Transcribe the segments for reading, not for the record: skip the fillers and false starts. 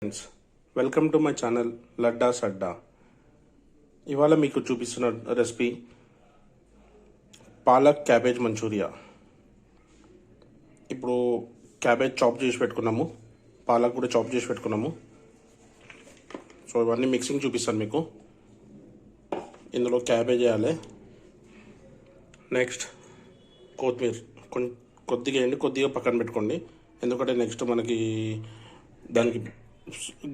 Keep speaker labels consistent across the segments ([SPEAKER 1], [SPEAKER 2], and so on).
[SPEAKER 1] Friends, welcome to my channel Ladda Sadda. ఇవాళ మీకు చూపిస్తున్న రెసిపీ పాలక్ క్యాబేజ్ మంచూరియా. ఇప్పుడు క్యాబేజ్ చాప్ చేసి పెట్టుకున్నాము, పాలక్ కూడా చాప్ చేసి పెట్టుకున్నాము. సో ఇవన్నీ మిక్సింగ్ చూపిస్తాను మీకు. ఇందులో క్యాబేజ్ వేయాలి. నెక్స్ట్ కొత్తిమీర కొద్దిగా వేయండి, కొద్దిగా పక్కన పెట్టుకోండి. ఎందుకంటే నెక్స్ట్ మనకి దానికి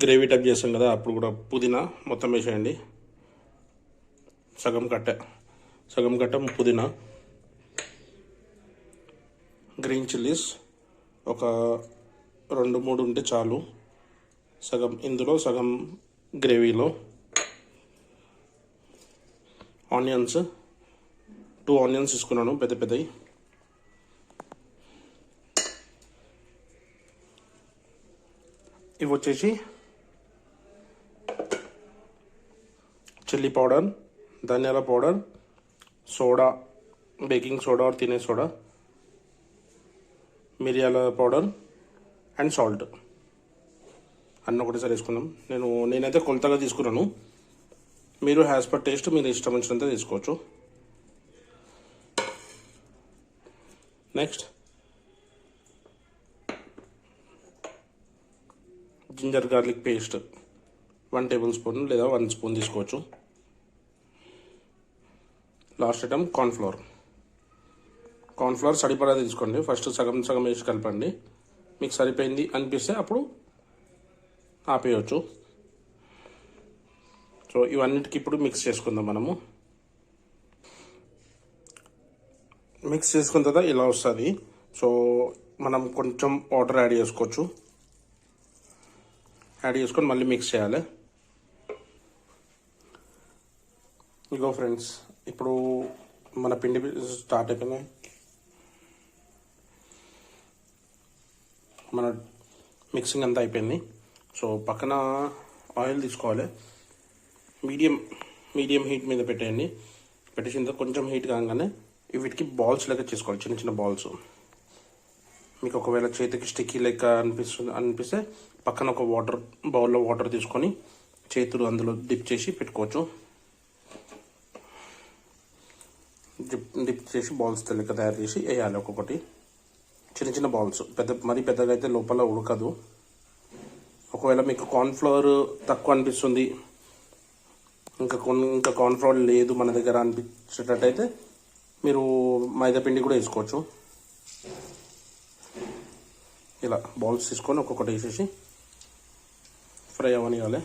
[SPEAKER 1] గ్రేవీ టైప్ చేస్తాం కదా, అప్పుడు కూడా పుదీనా మొత్తం వేసేయండి. సగం కట్ట పుదీనా. గ్రీన్ చిల్లీస్ ఒక 2-3 ఉంటే చాలు. సగం ఇందులో, సగం గ్రేవీలో. ఆనియన్స్ 2 ఆనియన్స్ తీసుకున్నాను, పెద్ద పెద్దవి. ఇవి వచ్చేసి చిల్లీ పౌడర్, ధనియాల పౌడర్, సోడా, బేకింగ్ సోడా और తినే సోడా, మిరియాల పౌడర్ అండ్ సాల్ట్ అన్నీ ఒకటేసారి వేసుకున్నాం. నేనైతే కొలతగా తీసుకున్నాను. మీరు యాజ్ పర్ టేస్ట్ మీరు ఇష్టం వచ్చినంత తీసుకోవచ్చు. Next ginger garlic paste 1 tablespoon లేదా 1 స్పూన్ తీసుకోవచ్చు. లాస్ట్ ఐటమ్ కార్న్ఫ్లవర్ సరిపడా తీసుకోండి. ఫస్ట్ సగం వేసి కలపండి. మీకు సరిపోయింది అనిపిస్తే అప్పుడు ఆపేయచ్చు. సో ఇవన్నిటికి ఇప్పుడు మిక్స్ చేసుకుందాం మనము. మిక్స్ చేసుకున్న తర్వాత ఇలా వస్తుంది. సో మనం కొంచెం వాటర్ యాడ్ చేసుకొని మళ్ళీ మిక్స్ చేయాలి. ఇగో ఫ్రెండ్స్, ఇప్పుడు మన పిండి స్టార్ట్ అయిపోయినాయి. మన మిక్సింగ్ అంతా అయిపోయింది. సో పక్కన ఆయిల్ తీసుకోవాలి. మీడియం హీట్ మీద పెట్టేయండి. పెట్టేసిన తర్వాత కొంచెం హీట్ కాగానే వీటికి బాల్స్ లెక్క చేసుకోవాలి, చిన్న చిన్న బాల్స్. మీకు ఒకవేళ చేతికి స్టిక్కీ లెక్క అనిపిస్తే పక్కన ఒక బౌల్లో వాటర్ తీసుకొని చేతులు అందులో డిప్ చేసి పెట్టుకోవచ్చు. డిప్ చేసి బాల్స్ లెక్క తయారు చేసి వేయాలి. ఒక్కొక్కటి చిన్న చిన్న బాల్స్. మరీ పెద్దగా అయితే లోపల ఉడకదు. ఒకవేళ మీకు కార్న్ఫ్లవర్ తక్కువ అనిపిస్తుంది, ఇంకా కార్న్ఫ్లవర్ లేదు మన దగ్గర అనిపించేటట్టయితే మీరు మైదా పిండి కూడా వేసుకోవచ్చు. ఇలా బాల్స్ తీసుకొని ఒక్కొక్కటి వేసేసి ఫ్రై అవ్వనివ్వాలి.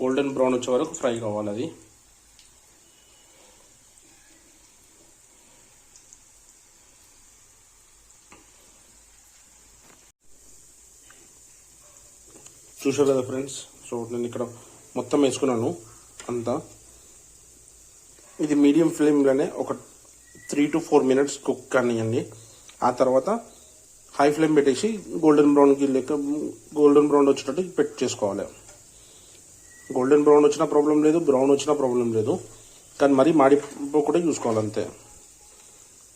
[SPEAKER 1] గోల్డెన్ బ్రౌన్ వచ్చే వరకు ఫ్రై కావాలి. అది చూసారు కదా ఫ్రెండ్స్. సో నేను ఇక్కడ మొత్తం వేసుకున్నాను అంతా. ఇది మీడియం ఫ్లేమ్లోనే ఒక 3 to 4 minutes కుక్ కానివ్వండి. ఆ తర్వాత హై ఫ్లేమ్ పెట్టేసి గోల్డెన్ బ్రౌన్ వచ్చేటట్టు చేసుకోవాలి. గోల్డెన్ బ్రౌన్ వచ్చినా ప్రాబ్లం లేదు, బ్రౌన్ వచ్చినా ప్రాబ్లం లేదు, కానీ మరీ మాడిపోకుండా చూసుకోవాలి అంతే.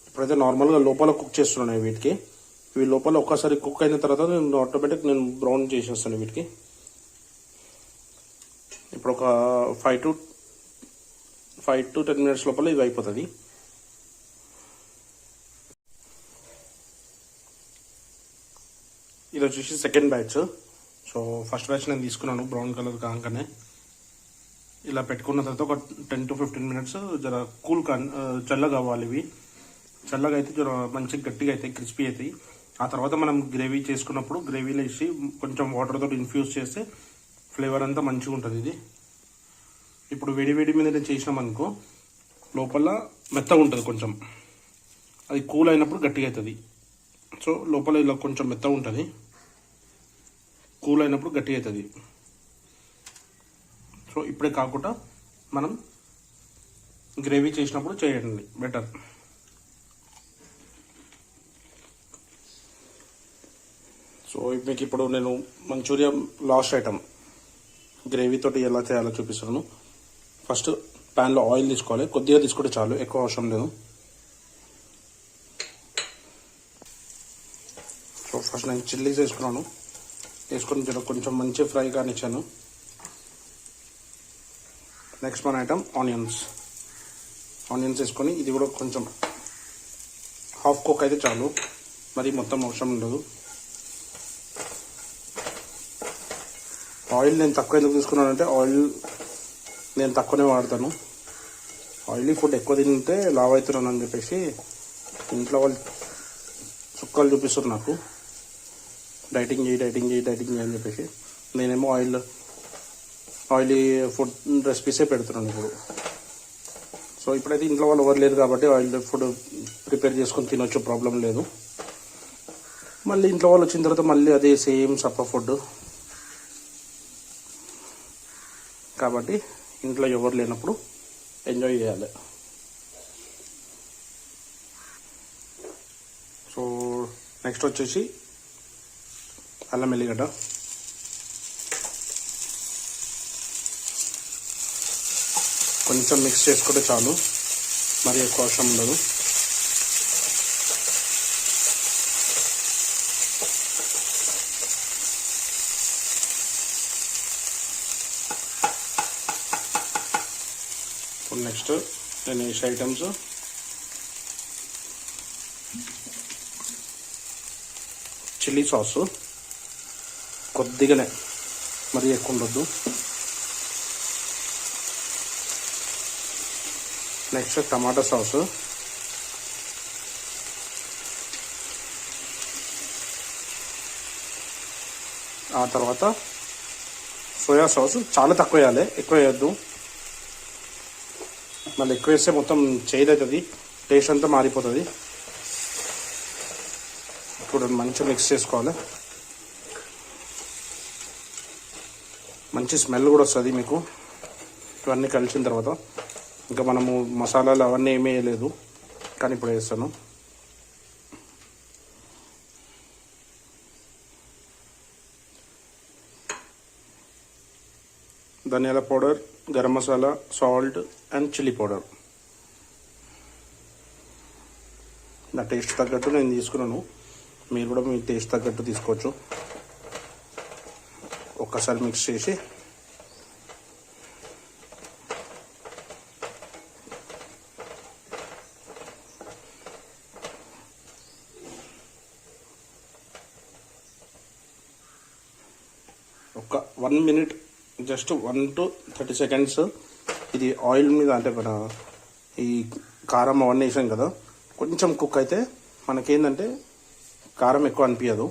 [SPEAKER 1] ఇప్పుడైతే నార్మల్గా లోపల కుక్ చేస్తున్నాను వీటికి. ఇవి లోపల ఒక్కసారి కుక్ అయిన తర్వాత ఆటోమేటిక్ నేను బ్రౌన్ చేసేస్తాను వీటికి. ఇప్పుడు ఒక 5 to 10 minutes లోపల ఇది అయిపోతుంది. ఇది వచ్చేసి second batch. So first batch నేను తీసుకున్నాను బ్రౌన్ కలర్ కాగానే. ఇలా పెట్టుకున్న తర్వాత ఒక 10 to 15 minutes జర చల్లగా అవ్వాలి. ఇవి చల్లగా అయితే జర మంచిగా గట్టిగా అవుతాయి, క్రిస్పీ అవుతాయి. ఆ తర్వాత మనం గ్రేవీ చేసుకున్నప్పుడు గ్రేవీలో వేసి కొంచెం వాటర్తో ఇన్ఫ్యూజ్ చేస్తే ఫ్లేవర్ అంతా మంచిగా ఉంటుంది. ఇది ఇప్పుడు వేడి మీద చేసినాం అనుకో, లోపల మెత్తగా ఉంటుంది కొంచెం. అది కూల్ అయినప్పుడు గట్టిగా అవుతుంది. సో లోపల ఇలా కొంచెం మెత్తగా ఉంటుంది, కూల్ అయినప్పుడు గట్టిగా అవుతుంది. సో ఇప్పుడే కాకుండా మనం గ్రేవీ చేసినప్పుడు చేయండి బెటర్. సో మీకు ఇప్పుడు నేను మంచూరియా లాస్ట్ ఐటమ్ గ్రేవీతోటి ఎలా చేయాలో చూపిస్తాను. ఫస్ట్ ప్యాన్లో ఆయిల్ తీసుకోవాలి. కొద్దిగా తీసుకుంటే చాలు, ఎక్కువ అవసరం లేదు. సో ఫస్ట్ నేను చిల్లీస్ వేసుకున్నాను. వేసుకొని కొంచెం మంచి ఫ్రై కానిచ్చాను. నెక్స్ట్ మన ఐటమ్ ఆనియన్స్ వేసుకొని ఇది కూడా కొంచెం హాఫ్ కుక్ అయితే చాలు, మరి మొత్తం అవసరం ఉండదు. ఆయిల్ నేను తక్కువ ఎందుకు తీసుకున్నానంటే ఆయిల్ నేను తక్కువనే వాడతాను. ఆయిలీ ఫుడ్ ఎక్కువ తింటే లావ్ అవుతున్నాను అని చెప్పేసి ఇంట్లో వాళ్ళు చుక్కలు చూపిస్తారు నాకు, డైటింగ్ చేయి అని చెప్పేసి. నేనేమో ఆయిలీ ఫుడ్ రెసిపీసే పెడుతున్నాను ఇప్పుడు. సో ఇప్పుడైతే ఇంట్లో వాళ్ళు ఎవరు లేరు కాబట్టి ఆయిల్ ఫుడ్ ప్రిపేర్ చేసుకొని తినొచ్చు, ప్రాబ్లం లేదు. మళ్ళీ ఇంట్లో వాళ్ళు వచ్చిన తర్వాత మళ్ళీ అదే సేమ్ సప్ప ఫుడ్ కాబట్టి ఇంట్లో ఎవరు లేనప్పుడు ఎంజాయ్ చేయాలి. సో నెక్స్ట్ వచ్చేసి అల్లం వెల్లిగడ్డ, కొంచెం మిక్స్ చేసుకుంటే చాలు, మరి ఎక్కువ అవసరం ఉండదు. నెక్స్ట్ నేను వేసే ఐటమ్స్ చిల్లీ సాసు కొద్దిగానే, మరీ ఎక్కువ ఉండొద్దు. నెక్స్ట్ టమాటా సాసు, ఆ తర్వాత సోయా సాసు చాలా తక్కువ వేయాలి, ఎక్కువ వేయద్దు. మళ్ళీ ఎక్కువ వేస్తే మొత్తం చేదవుతుంది, టేస్ట్ అంతా మారిపోతుంది. ఇప్పుడు మంచిగా మిక్స్ చేసుకోవాలి, మంచి స్మెల్ కూడా వస్తుంది మీకు ఇవన్నీ కలిసిన తర్వాత. ఇంకా మనము మసాలాలు అవన్నీ ఏమీ వేయలేదు, కానీ ఇప్పుడు వేస్తాను. ధనియాల powder, garam masala, salt and chilli powder. నా టేస్ట్ తగ్గట్టు నేను తీసుకున్నాను, మీరు కూడా మీ టేస్ట్ తగ్గట్టు తీసుకోవచ్చు. ఒక్కసారి మిక్స్ చేసి ఒక 1 minute, జస్ట్ 1 to 30 seconds ఇది ఆయిల్ మీద, అంటే మన ఈ కారం అవన్నీ వేసాం కదా, కొంచెం కుక్ అయితే మనకేంటంటే కారం ఎక్కువ అనిపించదు.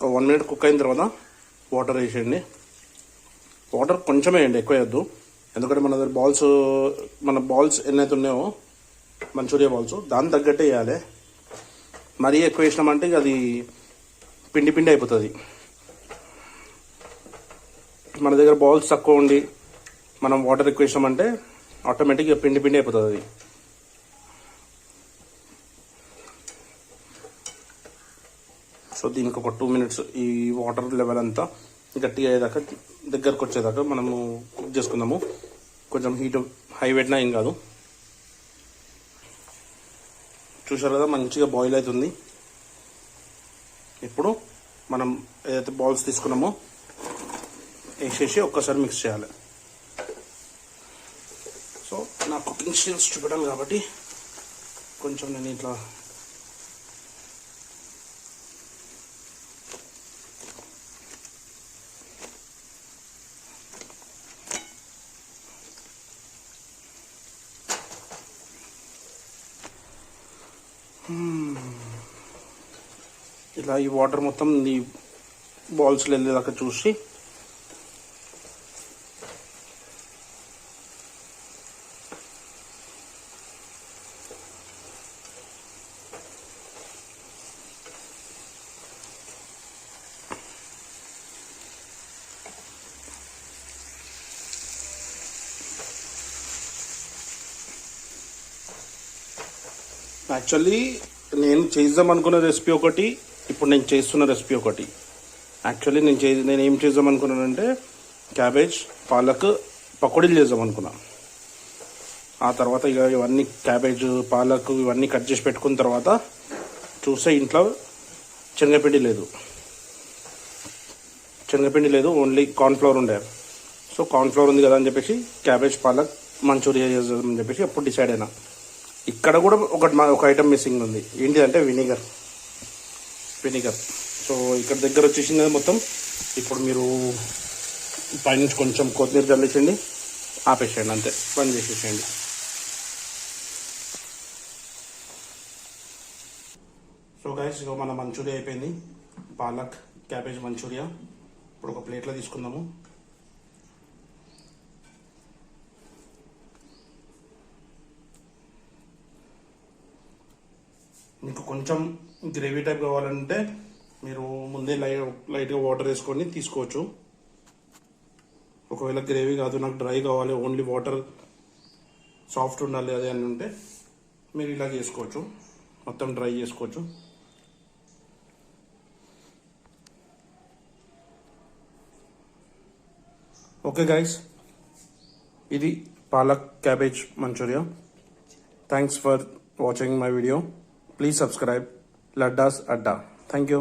[SPEAKER 1] ఒక 1 minute కుక్ అయిన తర్వాత వాటర్ వేసేయండి. వాటర్ కొంచెం వేయండి, ఎక్కువ వేయద్దు. ఎందుకంటే మన దగ్గర మన బాల్స్ ఎన్నైతే ఉన్నాయో మంచూరియా బాల్స్, దాని తగ్గట్టే వేయాలి. మరీ ఎక్కువ వేసినామంటే అది పిండి పిండి అయిపోతుంది. మన దగ్గర బాల్స్ తక్కువ ఉండి మనం వాటర్ ఎక్కువ వేసినామంటే ఆటోమేటిక్గా పిండి పిండి అయిపోతుంది అది. సో దీనికి ఒక 2 minutes ఈ వాటర్ లెవెల్ అంతా గట్టిగా అయ్యేదాకా, దగ్గరకు వచ్చేదాకా మనము కుక్ చేసుకుందాము. కొంచెం హీట్ హై పెట్టినా ఏం కాదు. చూసారు కదా, మంచిగా బాయిల్ అవుతుంది. ఇప్పుడు మనం ఏదైతే బాల్స్ తీసుకున్నామో వేసేసి ఒక్కసారి మిక్స్ చేయాలి. సో నా కుకింగ్ స్కిల్స్ చూపెట్టాలి కాబట్టి కొంచెం నేను ఇట్లా ఇలా ఈ వాటర్ మొత్తం ఈ బాల్స్లో వెళ్ళేదాకా చూసి యాక్చువల్లీ నేను చేద్దాం అనుకున్న రెసిపీ ఒకటి, ఇప్పుడు నేను చేస్తున్న రెసిపీ ఒకటి. యాక్చువల్లీ నేను ఏం చేద్దాం అనుకున్నానంటే క్యాబేజ్ పాలక్ పకోడీలు చేద్దాం అనుకున్నా. ఆ తర్వాత ఇక ఇవన్నీ క్యాబేజ్ పాలక్ ఇవన్నీ కట్ చేసి పెట్టుకున్న తర్వాత చూస్తే ఇంట్లో శనగపిండి లేదు, ఓన్లీ కార్న్ఫ్లవర్ ఉండే. సో కార్న్ఫ్లవర్ ఉంది కదా అని చెప్పేసి క్యాబేజ్ పాలక్ మంచూరియా చేద్దామని చెప్పేసి అప్పుడు డిసైడ్ అయినా. ఇక్కడ కూడా ఒక ఐటమ్ మిస్సింగ్ ఉంది. ఏంటిదంటే వినిగర్. సో ఇక్కడ దగ్గర వచ్చేసింది మొత్తం. ఇప్పుడు మీరు పైనుంచి కొంచెం కొత్తిమీర చల్లించండి, ఆపేసేయండి, అంతే, బంద్ చేసేసేయండి. సో గైస్, ఇక మన మంచూరియా అయిపోయింది, పాలక్ క్యాబేజ్ మంచూరియా. ఇప్పుడు ఒక ప్లేట్లో తీసుకుందాము. మీకు కొంచెం గ్రేవీ టైప్ కావాలంటే మీరు ముందే లైట్గా వాటర్ వేసుకొని తీసుకోవచ్చు. ఒకవేళ గ్రేవీ కాదు, నాకు డ్రై కావాలి, ఓన్లీ వాటర్ సాఫ్ట్ ఉండాలి అది అని ఉంటే మీరు ఇలా చేసుకోవచ్చు, మొత్తం డ్రై చేసుకోవచ్చు. ఓకే గైస్, ఇది palak cabbage manchurian. Thanks for watching my video. Please subscribe Ladda's Adda. Thank you.